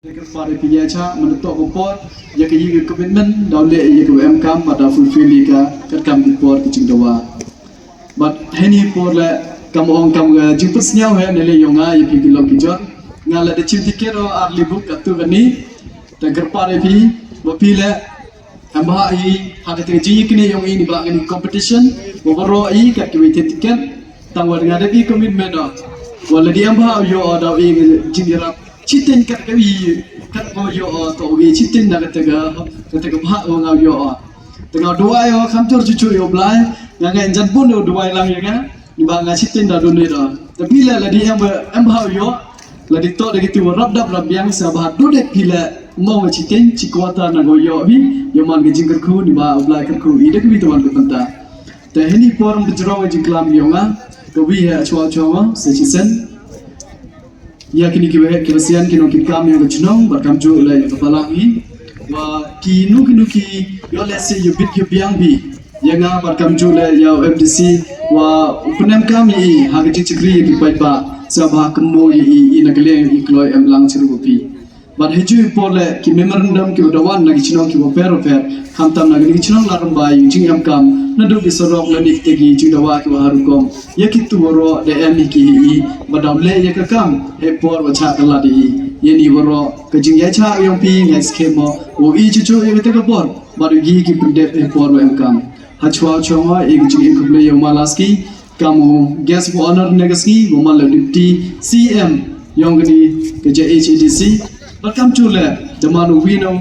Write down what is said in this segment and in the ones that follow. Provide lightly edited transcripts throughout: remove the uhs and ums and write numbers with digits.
Pada pijaca menutup kompor, ia kerja komitmen dalam ia ke MKM pada fulfill ika kerkam kompor kecing dawa. But henny por le kamu orang kamu jumpa senyau ya nilai yonga ia pergi log kijor ngala de cim tiket o arli book atu gani tegar pada pi bapile ambah i hak terjadi kini yang ini belakang competition boboro i kat kiwiti tiket tangwar ngada pi komitmen do wala di ambah yo ada i jingira chitin kat kawi kat ko yo to wi chitin da kataga bha o ngau yo tengah dua yo kamtor cucu yo blai ngangai jan pun dua lang ya kan di bang chitin da dun do tapi la di ambah yo la di to de gitu rab dab rab yang sabah do de pila mau chitin chikwata na go yo bi yo man ge jingker khu di ba blai kat khu ide ki tuan ke penta te heni porm bejro jingklam yo nga ko wi ha chwa chwa se chisen ya kini kibasian kino kikam yang kecunong berkam jo ulai kepala ini wa kinu yo lese yo bit yo biang bi yang berkam jo ulai yo FDC wa penem kami hak cikri ki ba sabah kemo i nagle i kloi emlang cerupi bar heju porle ki memorandum ki dawan lagi cunong ki per khamtam lagi cunong larum bai jing am kam nadu bisorok lanik tegi judawa ki harukom yakitu woro dm ki i badamle yakakam e por wacha kaladi yeni woro kajing yacha yong pi ngai skemo o i chuchu yete ka por baru gi ki pinde e por em kam hachwa chonga e jing kuble yo malaski kamu guest of honor negaski gomal deputy cm yongni ke JHDC welcome to le jamanu wino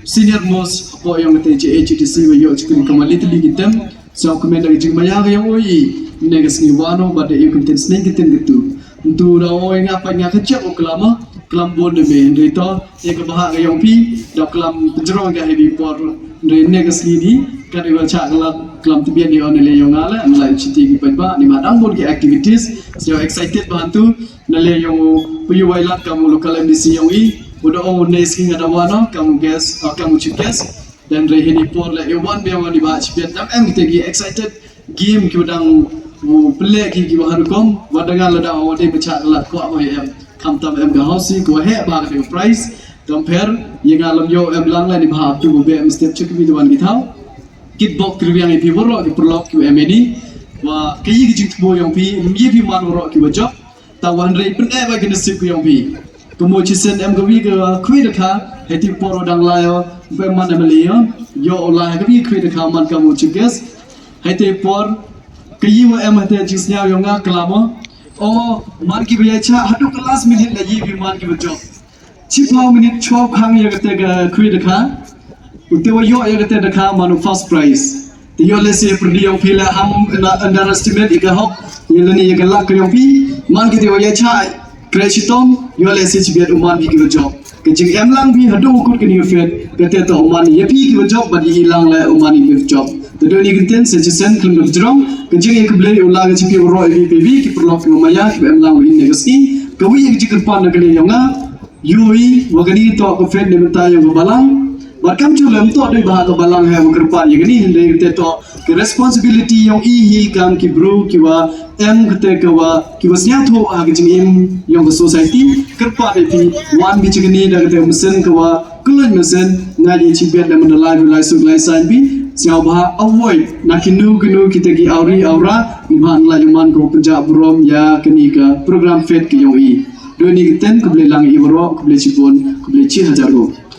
senior most po yang te JHDC yo chikun kamali tli gitem so comment dari jing maya yang oi negaski wano bade you content sning gitem gitu untuk rawoi ngapa ngakecek uklama kelam bon de me rito ye ke bahag yang pi da kelam penjero ga heavy por re negaski ni kan iba cha kelam tibian di onele yang ala mulai citi ki pa ni madang bon ki activities so excited bantu nale yang puyu wailat kamu local MDC yang i udah neski ngada wano kamu guest kamu chief guest dan rehini por le one be one di ba chipian tam em kita excited game ki udang play ki harukom wadangan lada awade baca lat ko amo em kamtam em ga hausi ko he ba ke price compare yang alam yo em lang la di ba tu be em step check video wan githau kit box kriwiang ipi woro ki perlok ki em ni wa kayi ki jingtbo yang pi mi pi man woro ki wajok tawan rei pen e ba ki nasib ki yang pi kumo chisen em gawi ga kwi da kha heti poro dang la yo be man em le yo ola ga bi kwi da kha man kamu chiges heti por kayi wa em hati jisnya yo nga klamo o man ki biya cha hadu kelas minit la yi bi man ki wajok chipau minit 12 khang ya ga te ga kwi da kha utewa yo ya ga te da kha manu first prize yo lese perdi yang pila ham underestimate iga hok yelani iga lak yang pi man ki dewa ya cha kresitom yo lese chibiat uman bi ki job kecing em lang bi hadu ukut ki ni fet kete to uman ye pi ki job badi hilang la uman ki job to do ni giten sejesen klum jrong kecing ek blei ulah ga chipi ro bi bi ki perlok ki maya ki em lang in negasi kawi ek jikir pan na kali yonga yui wagani to ko fet ne mata yo balang Barkam culam tu ada bahagian balang hai mengerpa yang ini hendak kita tu ke responsibility yang ihi kam ki bro kiwa em kita kiwa senyap tu agak em yang ke society kerpa itu wan bici ni dah kita mesin kiwa keluar mesin ngai cibiat dan mendelai vilai suglai sanbi siapa bah avoid nak kinu kita ki aura ni bahan lajuman ko penjab brom ya kini ke program fet ki yang i dua ni kita kebeli lang ibro kebeli cipun kebeli 6,000